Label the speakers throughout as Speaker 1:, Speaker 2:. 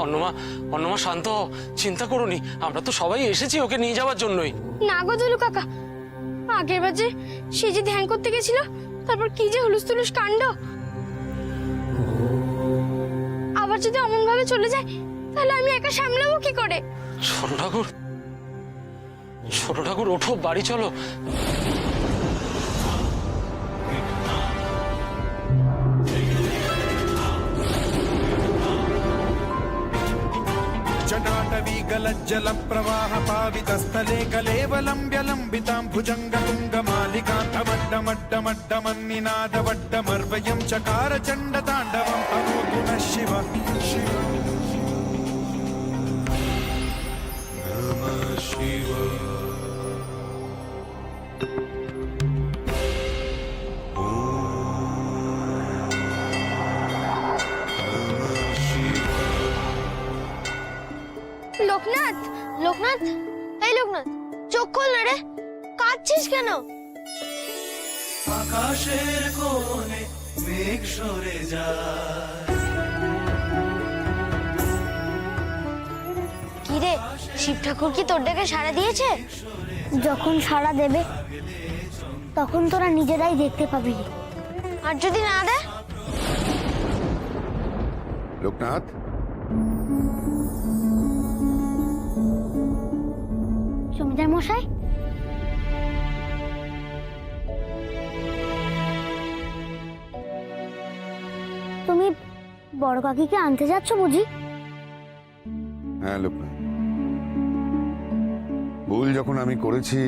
Speaker 1: অন্নমা, অন্নমা শান্ত হও, চিন্তা করোনি, আমরা তো সবাই এসেছি ওকে নিয়ে যাওয়ার জন্যই।
Speaker 2: না গো দুলু কাকা, আগের বার যে সে যে ধ্যান করতে গেছিল, তারপর কি যে হুলুস তুলুস কাণ্ড। আবার যদি অমন ভাবে চলে যায় তাহলে আমি একা সামলাবো কি করে?
Speaker 1: ছোট ঠাকুর, ছোট ঠাকুর ওঠো, বাড়ি চলো।
Speaker 3: जटाटवीगलज्जल प्रवाह पावितस्थले कलेवलं व्यलम्बितां भुजङ्गतुङ्गमालिकान्तमड्डमड्डमड्डमन्निनादवड्डमर्वयं चकार चण्डताण्डवं तनोतु नः शिव नमः शिव।
Speaker 2: লোকনাথ, লোকনাথ, এই লোকনাথ, চোখ খোল না রে, কাঁদছিস কেন?
Speaker 4: আকাশের কোণে মেঘ সরে যায়।
Speaker 2: কি রে, শিব ঠাকুর কি তোর ডেকে সাড়া দিয়েছে? যখন সাড়া দেবে তখন তোরা নিজেরাই দেখতে পাবি, আর যদি না দেয়?
Speaker 5: লোকনাথ,
Speaker 2: জমিদার মশাই, তুমি বড় কাকিকে আনতে যাচ্ছ বুঝি?
Speaker 5: হ্যাঁ লোকনাথ, ভুল যখন আমি করেছি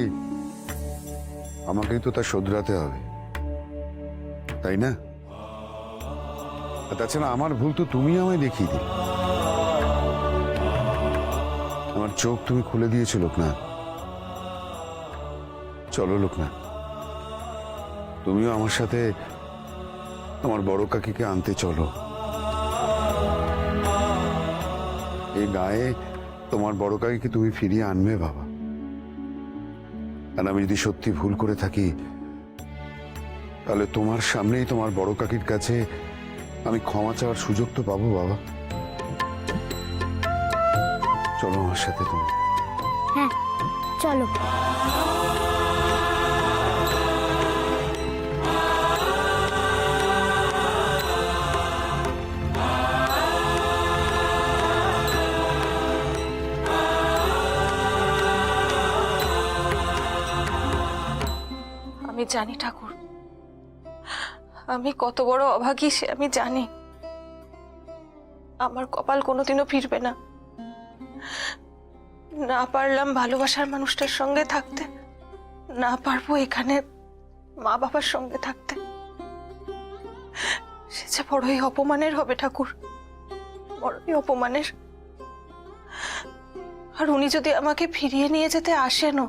Speaker 5: আমাকেই তো তা শোধরাতে হবে, তাই না? আর তাছাড়া আমার ভুল তো তুমি আমায় দেখিয়ে দিলে, আমার চোখ তুমি খুলে দিয়েছো লোকনাথ। চলো লোকনাথ, তুমিও আমার সাথে আমার বড় কাকিকে আনতে চলো। এই গায়ে তোমার বড় কাকিকে তুমি ফিরিয়ে আনবে বাবা। আর আমি যদি সত্যি ভুল করে থাকি তাহলে তোমার সামনেই তোমার বড় কাকির কাছে আমি ক্ষমা চাওয়ার সুযোগ তো পাবো বাবা। চলো আমার সাথে তুমি।
Speaker 2: হ্যাঁ চলো।
Speaker 6: আমি জানি ঠাকুর, আমি কত বড় অভাগী সে আমি জানি। আমার কপাল কোনোদিনও ফিরবে না। না পারলাম ভালোবাসার মানুষটার সঙ্গে থাকতে, না পারবো এখানে মা বাবার সঙ্গে থাকতে। সে যে বড়ই অপমানের হবে ঠাকুর, বড়ই অপমানের। আর উনি যদি আমাকে ফিরিয়ে নিয়ে যেতে আসেনও,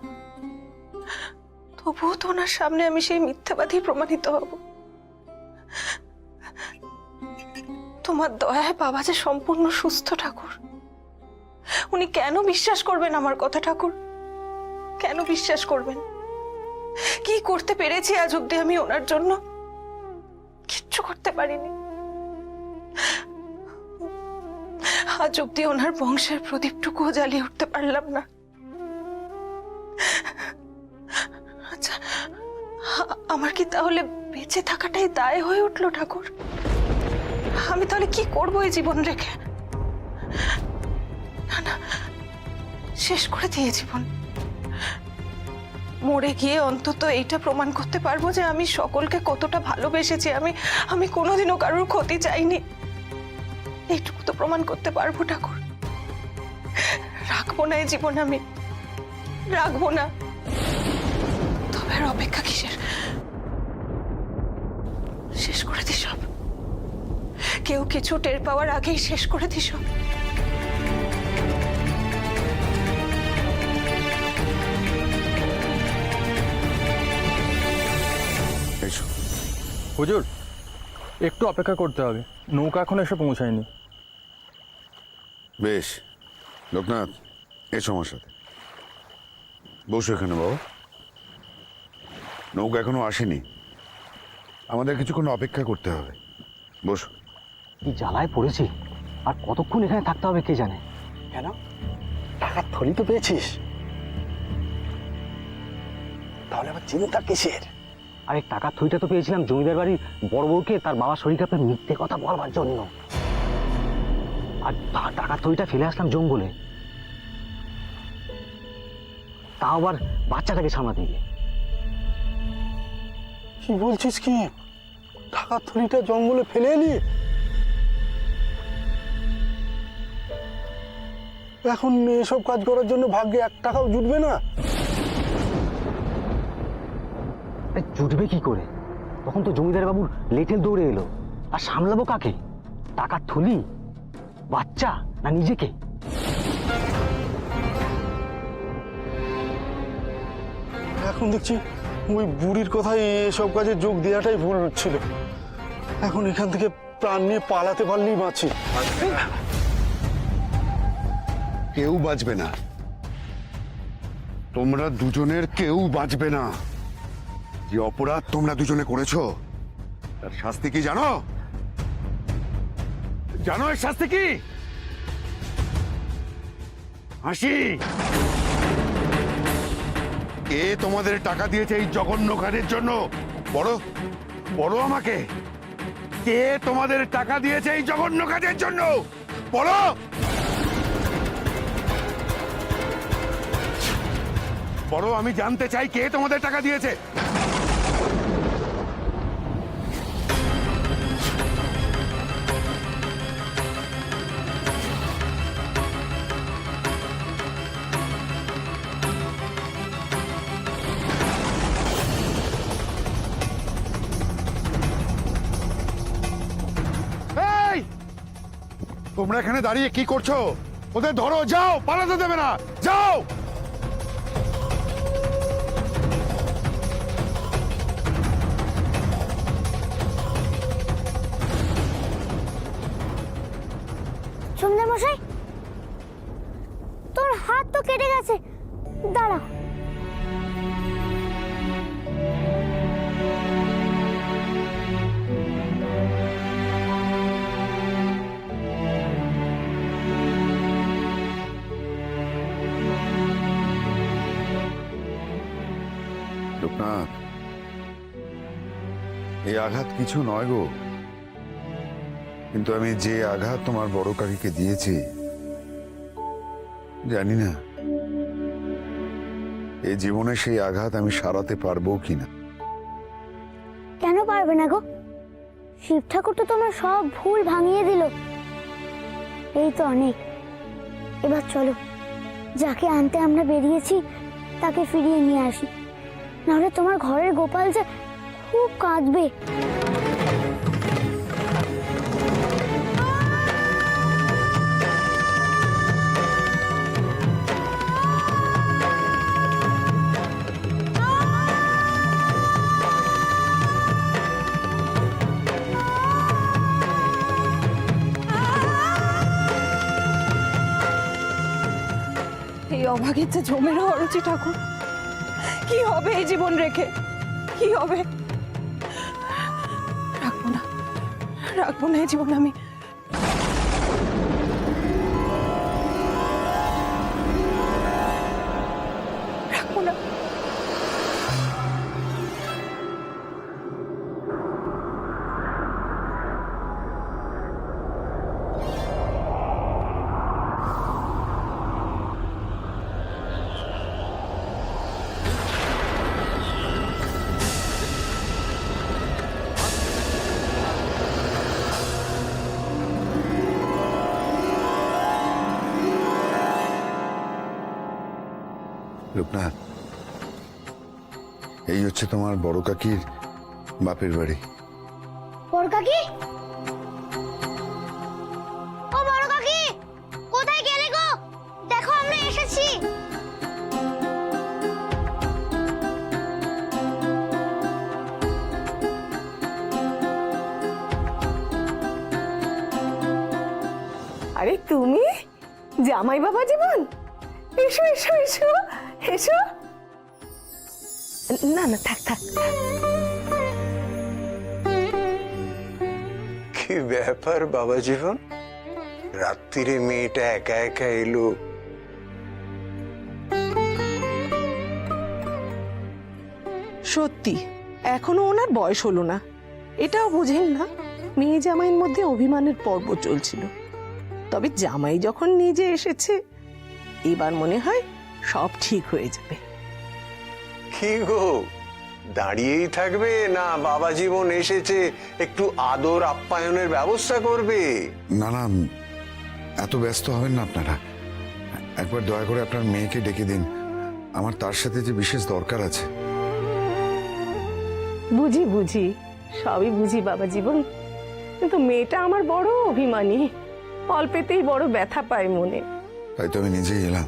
Speaker 6: তবুও তো ওনার সামনে আমি সেই মিথ্যাবাদী প্রমাণিত হব। তোমার দয়ায় বাবা যে সম্পূর্ণ সুস্থ ঠাকুর, উনি কেন বিশ্বাস করবেন আমার কথা ঠাকুর? কেন বিশ্বাস করবেন? কি করতে পেরেছি আজ অব্দি আমি ওনার জন্য? কিচ্ছু করতে পারিনি। আজ অব্দি ওনার বংশের প্রদীপটুকুও জ্বালিয়ে উঠতে পারলাম না। আচ্ছা, আমার কি তাহলে বেঁচে থাকাটাই দায় হয়ে উঠলো ঠাকুর? আমি তাহলে কি করবো এই জীবন রেখে? না না, শেষ করে দিয়ে জীবন। মরে গিয়ে অন্তত এইটা প্রমাণ করতে পারবো যে আমি সকলকে কতটা ভালোবেসেছি, আমি কোনোদিনও কারোর ক্ষতি চাইনি। এইটুকু তো প্রমাণ করতে পারবো ঠাকুর। রাখবো না এই জীবন, আমি রাখবো না। তবে আর অপেক্ষা কিসের? শেষ করে দিস সব। কেউ কিছু টের পাওয়ার আগেই শেষ করে দিস সব।
Speaker 7: হুজুর, একটু অপেক্ষা করতে হবে, নৌকা এখন এসে পৌঁছায়নি।
Speaker 5: বেশ, লোকনাথ এসো আমার সাথে, বসো এখানে বাবা। নৌকা এখনো আসেনি, আমাদের কিছুক্ষণ অপেক্ষা করতে হবে, বসো।
Speaker 8: কি জ্বালায় পড়েছি, আর কতক্ষণ এখানে থাকতে হবে কে জানে।
Speaker 9: কেন, টাকার থলি তো পেয়েছিস, তাহলে আবার চিন্তা কিসের?
Speaker 8: আরে টাকার থইটা তো পেয়েছিলাম জমিদার বাড়ির বড় বউকে তার বাবা শরীর খারাপে মিথ্যে কথা বলবার জন্য, আর টাকার থইটা ফেলে আসলাম জঙ্গলে, তাও আবার বাচ্চাটাকে সামলাতে গিয়ে।
Speaker 9: কি বলছিস কি, টাকার থলিটা জঙ্গলে ফেলে এলি? এখন এসব কাজ করার জন্য ভাগ্যে 1 টাকাও জুটবে না।
Speaker 8: জুটবে কি করে? তখন তো জমিদার বাবুর লেঠেল দৌড়ে এলো, আর সামলাবো কাকে? টাকার থলি, বাচ্চা, না নিজেকে?
Speaker 9: এখন দেখছি ওই বুড়ির কথাই এসব কাজে যোগ দেওয়াটাই ভুল ছিল। এখন এখান থেকে প্রাণ নিয়ে পালাতে পারলেই বাঁচি।
Speaker 5: কেউ বাঁচবে না, তোমরা দুজনের কেউ বাঁচবে না। যে অপরাধ তোমরা দুজনে করেছো তার শাস্তি কি জানো? জানো এর শাস্তি কি? হাসি। কে তোমাদের টাকা দিয়েছে এই জঘন্য কাজের জন্য? বড় বড় আমাকে, কে তোমাদের টাকা দিয়েছে এই জঘন্য কাজের জন্য? বলো। বড়, আমি জানতে চাই কে তোমাদের টাকা দিয়েছে। এই, তোমরা এখানে দাঁড়িয়ে কি করছো? ওদের ধরো, যাও, পালাতে দেবে না, যাও।
Speaker 2: জমিদার মশাই, তোর হাত তো কেটে গেছে, দাঁড়াও।
Speaker 5: লোকনাথ, এই আঘাত কিছু নয় গো, কিন্তু আমি যে আঘাত তোমার বড় কাকিকে দিয়েছি জানি না এই জীবনে সেই আঘাত আমি সারাতে পারবো কিনা।
Speaker 2: কেন পারবে না গো? শিব ঠাকুর তো তোমার সব ভুল ভাঙিয়ে দিল, এই তো অনেক। এবার চলো, যাকে আনতে আমরা বেরিয়েছি তাকে ফিরিয়ে নিয়ে আসি, নাহলে তোমার ঘরের গোপাল যে খুব কাঁদবে।
Speaker 6: এই অভাগীর যে জমেরও অরুচি ঠাকুর, কি হবে এই জীবন রেখে? কি হবে? রাখবো না, রাখবো না এই জীবন আমি। রাখবো না।
Speaker 5: লোকনাথ, এই হচ্ছে তোমার বড় কাকির বাপের বাড়ি।
Speaker 2: বড় কাকি, ও বড় কাকি, কোথায় গেলে গো? দেখো আমরা এসেছি।
Speaker 6: আরে তুমি জামাই বাবা জীবন, এসো এসো এসো এসো। না না, থাক থাক।
Speaker 9: কি
Speaker 10: ব্যাপার বাবা জীবন, রাত্রিরে মেয়েটা একা একা এলো?
Speaker 6: সত্যি এখনো ওনার বয়স হলো না, এটাও বোঝেন না মেয়ে জামাইয়ের মধ্যে অভিমানের পর্ব চলছিল। তবে জামাই যখন নিজে এসেছে, এবার মনে হয় সব ঠিক হয়ে যাবে।
Speaker 10: কি গো, দাঁড়িয়েই থাকবে না বাবা জীবন এসেছে একটু আদর আপ্যায়নের ব্যবস্থা করবে?
Speaker 5: না না, এত ব্যস্ত হবেন না আপনারা। একবার দয়া করে আপনার মেয়েকে ডেকে দিন, আমার তার সাথে যে বিশেষ দরকার আছে।
Speaker 6: বুঝি বুঝি, সবই বুঝি বাবা জীবন, কিন্তু মেয়েটা আমার বড় অভিমানী, অল্পেতেই বড় ব্যথা পায় মনে।
Speaker 5: তাই তো আমি নিজেই এলাম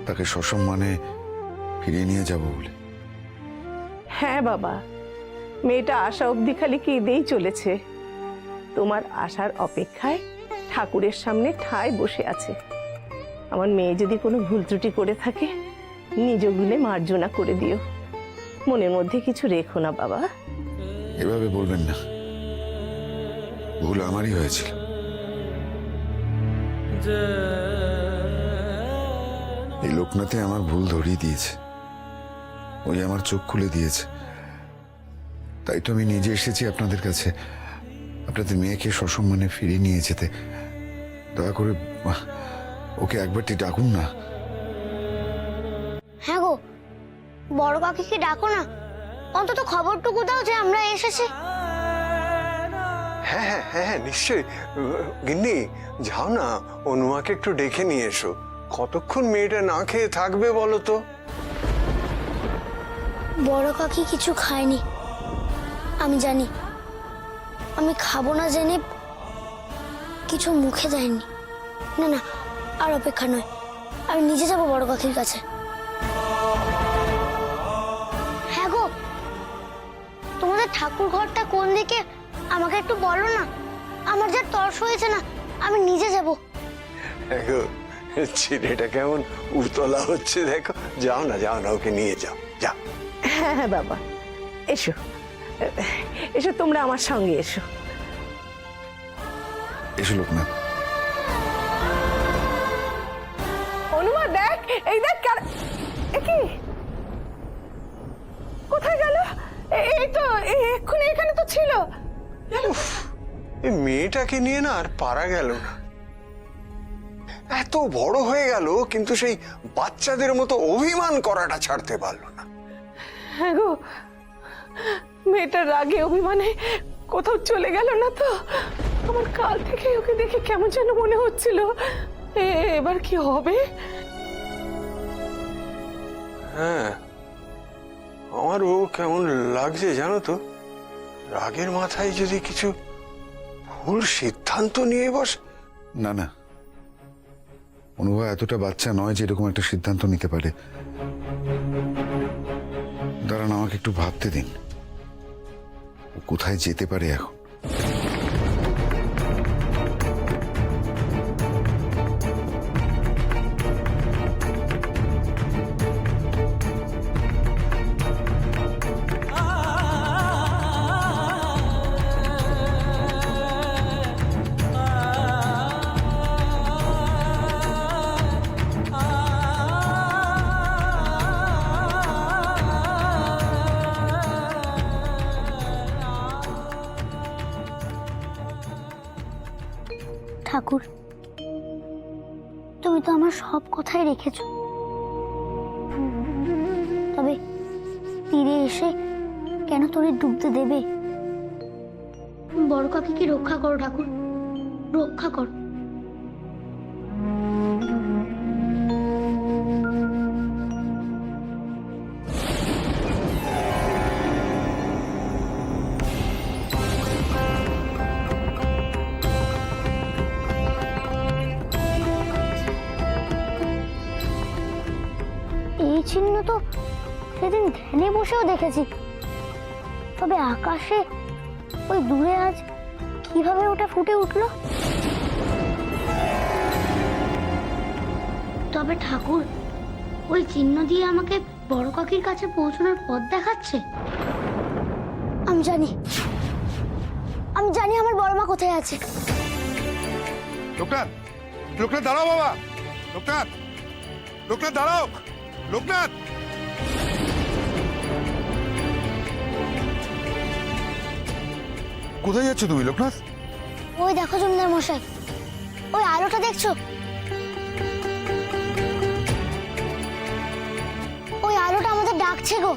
Speaker 5: তাকে সসম্মানে ফিরিয়ে নিয়ে যাব বলে।
Speaker 6: হ্যাঁ বাবা, মেয়েটা আশা অবধি খালি কেঁদেই চলেছে। তোমার আশার অপেক্ষায় ঠাকুরের সামনে ঠায় বসে আছে। আমার মেয়ে যদি কোনো ভুল ত্রুটি করে থাকে, নিজ গুণে মার্জনা করে দিও, মনের মধ্যে কিছু রেখো না বাবা।
Speaker 5: এভাবে বলবেন না, ভুল আমারই হয়েছিল। এই লোকনাথে আমার ভুল ধরিয়ে দিয়েছে, ওই আমার চোখ খুলে দিয়েছে। তাই তো আমি নিজে এসেছি আপনাদের কাছে, আপনাদের মেয়েকে সসম্মানে ফিরিয়ে নিয়ে যেতে। দয়া করে ওকে একবারটি ডাকুন না।
Speaker 2: হ্যাঁ গো, বড় কাকিকে ডাকো না, অন্তত খবরটুকু দাও যে আমরা এসেছি।
Speaker 10: হ্যাঁ হ্যাঁ হ্যাঁ হ্যাঁ, নিশ্চয়ই। গিন্নি, যাও না, অনুমাকে একটু ডেকে নিয়ে এসো। কতক্ষণ মেয়েটা না খেয়ে থাকবে বলো তো?
Speaker 2: বড় কাকি কিছু খায়নি, আমি জানি। আমি খাবো না জেনে কিছু মুখে দেয়নি। না না, আর অপেক্ষা নয়, আমি নিজে যাবো বড় কাকির কাছে। হ্যাঁ গো, তোমাদের ঠাকুর ঘরটা কোন দিকে আমাকে একটু বলো না, আমার যা তর্স হয়েছে না, আমি নিজে যাব।
Speaker 10: দেখো ছেলেটা কেমন উতলা হচ্ছে, দেখো। যাও না, যাও না, ওকে নিয়ে যাও, যাও।
Speaker 6: হ্যাঁ হ্যাঁ বাবা, এসো এসো, তোমরা আমার সঙ্গে এসো।
Speaker 5: এসো লোকনাথ।
Speaker 6: অনুমা দেখ, এই দেখ, কি কোথায় গেল? এই তো এক্ষুনি এখানে তো ছিল।
Speaker 10: এই মেয়েটাকে নিয়ে না আর পারা গেল না। এত বড় হয়ে গেল, কিন্তু সেই বাচ্চাদের মতো অভিমান করাটা ছাড়তে পারলো না।
Speaker 6: হ্যাঁ গো, মেয়েটার রাগে অভিমানে কোথাও চলে গেল না তো? আমার কাল থেকে ওকে দেখে কেমন যেন মনে হচ্ছিল। এবার কি হবে?
Speaker 10: হ্যাঁ, আমার ও কেমন লাগছে জানো তো? রাগের মাথায় যদি কিছু ভুল সিদ্ধান্ত নিয়ে বসে।
Speaker 5: না না, অনুভব এতটা বাচ্চা নয় যে এরকম একটা সিদ্ধান্ত নিতে পারে। দাঁড়ান, আমাকে একটু ভাবতে দিন, ও কোথায় যেতে পারে এখন।
Speaker 2: ঠাকুর, তুমি তো আমার সব কথাই রেখেছো, তবে তীরে এসে কেন তোরে ডুবতে দেবে? বড় কাকিকে রক্ষা করো ঠাকুর, রক্ষা করো। এই চিহ্ন তো সেদিন ধ্যানে বসেও দেখেছি, তবে আকাশে ওই দূরে আজ কিভাবে ওটা ফুটে উঠলো? তবে ঠাকুর, ওই চিহ্ন দিয়ে আমাকে বড় কাকির কাছে পৌঁছানোর পথ দেখাচ্ছে। আমি জানি জানি আমার বড় মা কোথায় আছে।
Speaker 5: লোকনাথ, লোকনাথ দাঁড়াও বাবা, লোকনাথ, লোকনাথ দাঁড়াও, লোকনাথ। কোথায় যাচ্ছ তুমি লোকনাথ?
Speaker 2: ওই দেখো জমিদার মশাই, ওই আলোটা দেখছো? ওই আলোটা আমাদের ডাকছে গো।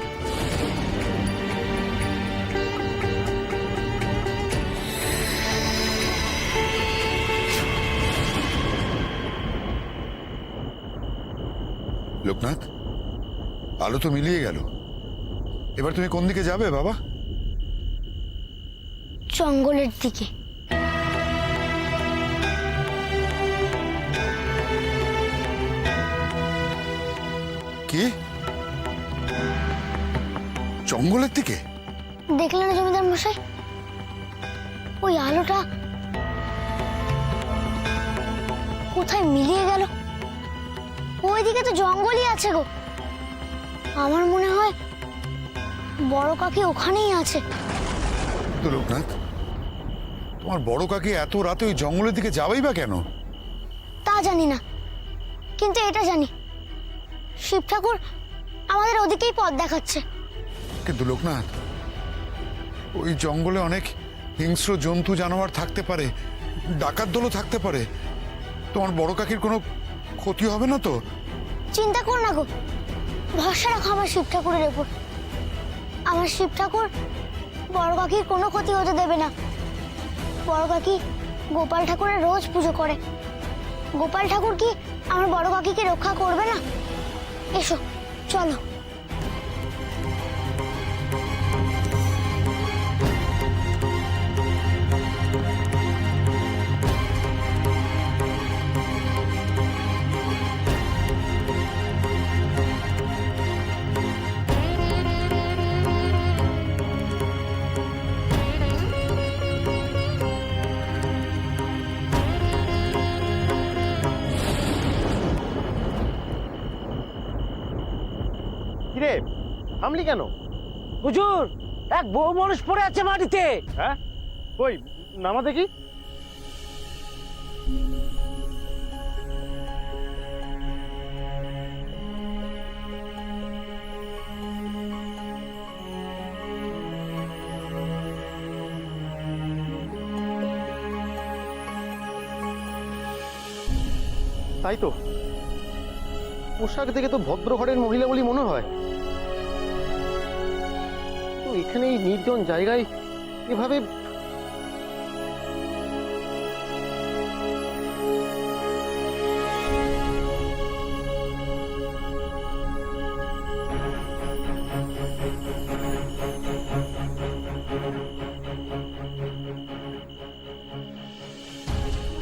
Speaker 5: লোকনাথ, আলো তো মিলিয়ে গেল, এবার তুমি কোন দিকে যাবে বাবা?
Speaker 2: জঙ্গলের দিকে।
Speaker 5: কি, জঙ্গলের দিকে?
Speaker 2: দেখলেন না জমিদার মশাই, ওই আলোটা কোথায় মিলিয়ে গেল? ওইদিকে তো জঙ্গলই আছে গো। আমার মনে হয় বড় কাকি ওখানেই আছে।
Speaker 5: তো লোকনাথ, তোমার বড় কাকি এত রাতে ওই জঙ্গলের দিকে যাবেই বা কেন?
Speaker 2: তা জানি না, কিন্তু এটা জানি শিব ঠাকুর আমাদের ওদিকেই পথ দেখাচ্ছে।
Speaker 5: কিন্তু লোকনাথ, ওই জঙ্গলে অনেক হিংস্র জন্তু জানোয়ার থাকতে পারে, ডাকাত দলও থাকতে পারে। তোমার বড় কাকির কোনো ক্ষতি হবে না তো?
Speaker 2: চিন্তা কর না গো, ভরসা রাখো আমার শিব ঠাকুরের উপর। আমার শিব ঠাকুর বড় কাকির কোনো ক্ষতি হতে দেবে না। বড় কাকি গোপাল ঠাকুরের রোজ পুজো করে। গোপাল ঠাকুর কি আমার বড় কাকিকে রক্ষা করবে না? এসো চলো।
Speaker 8: কিরে থামলি কেন? হুজুর, এক বউ মানুষ পড়ে আছে মাটিতে। হ্যাঁ, কই নামা দেখি। তাই তো, পোশাক দেখে তো ভদ্র ঘরের মহিলা বলে মনে হয়। তো এখানে এই নির্জন জায়গায় এভাবে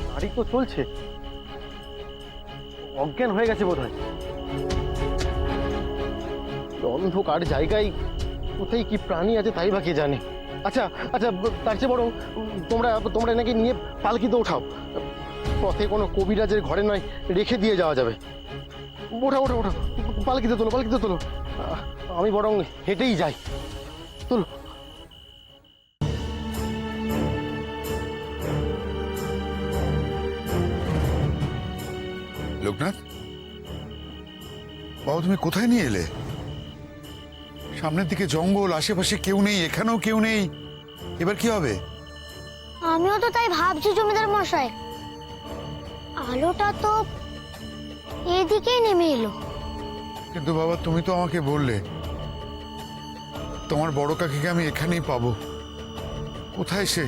Speaker 8: গাড়ি তো চলছে, অজ্ঞান হয়ে গেছে বোধ হয়। অন্ধকার জায়গায় কোথায় কি প্রাণী আছে তাই বা কে জানে। আচ্ছা আচ্ছা, তার চেয়ে বরং তোমরা নাকি নিয়ে পালকিতে ওঠাও। পথে কোনো কবিরাজের ঘরে নয় রেখে দিয়ে যাওয়া যাবে। ওঠা ওঠা ওঠা, পালকিতে তোলো, পালকিতে তোলো। আমি বরং হেঁটেই যাই। তোলো।
Speaker 5: লোকনাথ বাবা, তুমি কোথায় নিয়ে এলে? সামনের দিকে জঙ্গল, আশেপাশে কেউ নেই, এখানেও কেউ নেই, এবার কি হবে?
Speaker 2: আমিও তো তাই ভাবছি জমিদার মশাই, আলোটা তো এদিকেই নেমে এলো।
Speaker 5: কিন্তু বাবা, তুমি তো আমাকে বললে তোমার বড় কাকিকে আমি এখানেই পাবো। কোথায় সে?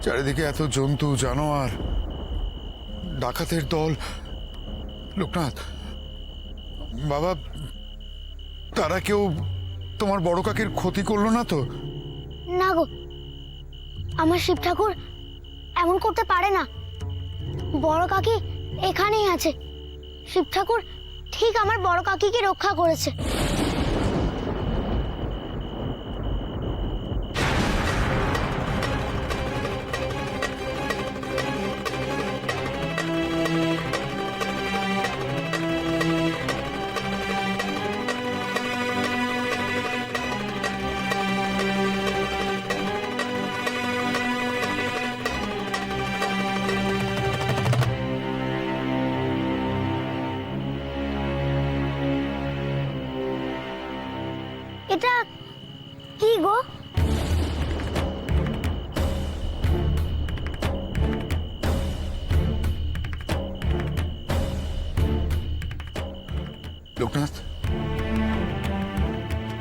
Speaker 5: চারিদিকে এত জন্তু জানোয়ার, ডাকাতের দল। লোকনাথ বাবা, তারা কেউ তোমার বড় কাকির ক্ষতি করলো না তো?
Speaker 2: না গো, আমার শিব ঠাকুর এমন করতে পারে না। বড় কাকি এখানেই আছে। শিব ঠাকুর ঠিক আমার বড় কাকিকে রক্ষা করেছে। এটা কি গো?
Speaker 5: লোকনাথ,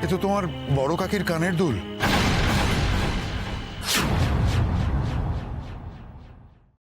Speaker 5: এ তো তোমার বড় কাকির কানের দুল।